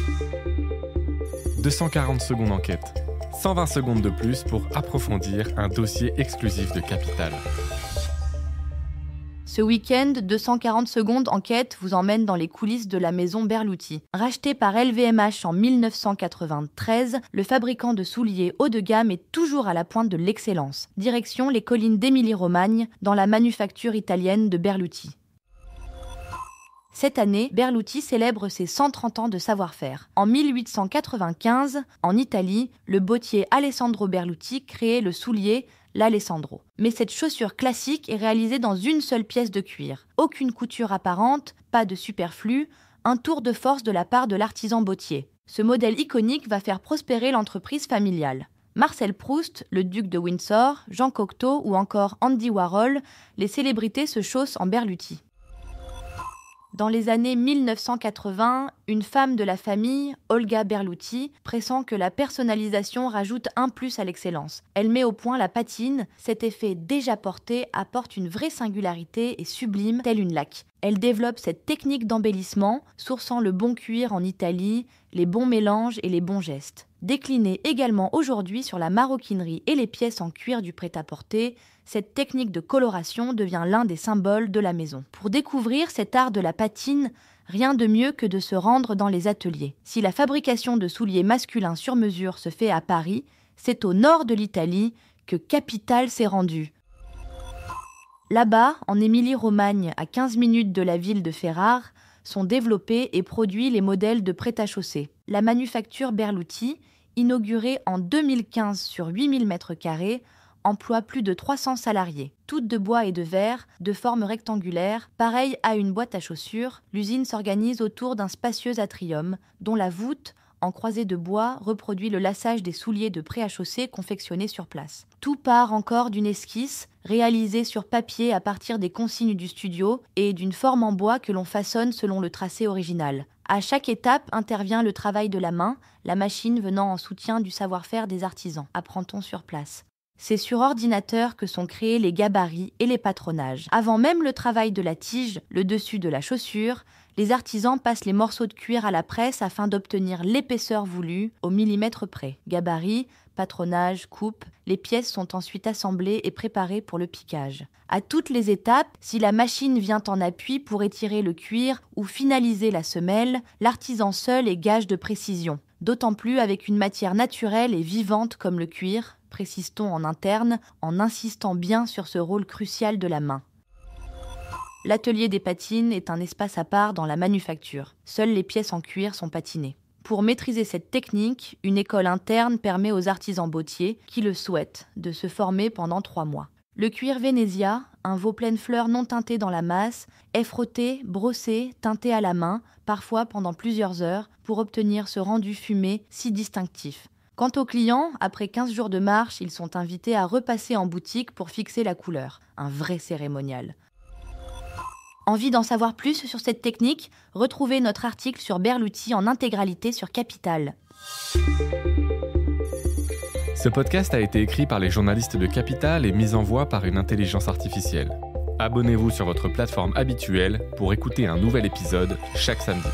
« 240 secondes enquête ». 120 secondes de plus pour approfondir un dossier exclusif de Capital. Ce week-end, 240 secondes enquête vous emmène dans les coulisses de la maison Berluti. Racheté par LVMH en 1993, le fabricant de souliers haut de gamme est toujours à la pointe de l'excellence. Direction les collines d'Émilie-Romagne, dans la manufacture italienne de Berluti. Cette année, Berluti célèbre ses 130 ans de savoir-faire. En 1895, en Italie, le bottier Alessandro Berluti crée le soulier l'Alessandro. Mais cette chaussure classique est réalisée dans une seule pièce de cuir. Aucune couture apparente, pas de superflu, un tour de force de la part de l'artisan bottier. Ce modèle iconique va faire prospérer l'entreprise familiale. Marcel Proust, le duc de Windsor, Jean Cocteau ou encore Andy Warhol, les célébrités se chaussent en Berluti. Dans les années 1980, une femme de la famille, Olga Berluti, pressent que la personnalisation rajoute un plus à l'excellence. Elle met au point la patine, cet effet déjà porté apporte une vraie singularité et sublime, telle une laque. Elle développe cette technique d'embellissement, sourçant le bon cuir en Italie, les bons mélanges et les bons gestes. Déclinée également aujourd'hui sur la maroquinerie et les pièces en cuir du prêt-à-porter, cette technique de coloration devient l'un des symboles de la maison. Pour découvrir cet art de la patine, rien de mieux que de se rendre dans les ateliers. Si la fabrication de souliers masculins sur mesure se fait à Paris, c'est au nord de l'Italie que Capital s'est rendu. Là-bas, en Émilie-Romagne, à 15 minutes de la ville de Ferrare, sont développés et produits les modèles de prêt-à-chausser. La manufacture Berluti, inaugurée en 2015 sur 8000 m², emploie plus de 300 salariés. Toutes de bois et de verre, de forme rectangulaire, pareille à une boîte à chaussures, l'usine s'organise autour d'un spacieux atrium, dont la voûte, en croisée de bois, reproduit le lassage des souliers de prêt-à-chausser confectionnés sur place. Tout part encore d'une esquisse, réalisée sur papier à partir des consignes du studio et d'une forme en bois que l'on façonne selon le tracé original. À chaque étape intervient le travail de la main, la machine venant en soutien du savoir-faire des artisans, apprend-on sur place. C'est sur ordinateur que sont créés les gabarits et les patronages. Avant même le travail de la tige, le dessus de la chaussure, les artisans passent les morceaux de cuir à la presse afin d'obtenir l'épaisseur voulue au millimètre près. Gabarit, patronage, coupe, les pièces sont ensuite assemblées et préparées pour le piquage. À toutes les étapes, si la machine vient en appui pour étirer le cuir ou finaliser la semelle, l'artisan seul est gage de précision. D'autant plus avec une matière naturelle et vivante comme le cuir, précise-t-on en interne, en insistant bien sur ce rôle crucial de la main. L'atelier des patines est un espace à part dans la manufacture. Seules les pièces en cuir sont patinées. Pour maîtriser cette technique, une école interne permet aux artisans bottiers, qui le souhaitent, de se former pendant 3 mois. Le cuir Venezia, un veau pleine fleur non teinté dans la masse, est frotté, brossé, teinté à la main, parfois pendant plusieurs heures, pour obtenir ce rendu fumé si distinctif. Quant aux clients, après 15 jours de marche, ils sont invités à repasser en boutique pour fixer la couleur. Un vrai cérémonial. Envie d'en savoir plus sur cette technique ? Retrouvez notre article sur Berluti en intégralité sur Capital. Ce podcast a été écrit par les journalistes de Capital et mis en voix par une intelligence artificielle. Abonnez-vous sur votre plateforme habituelle pour écouter un nouvel épisode chaque samedi.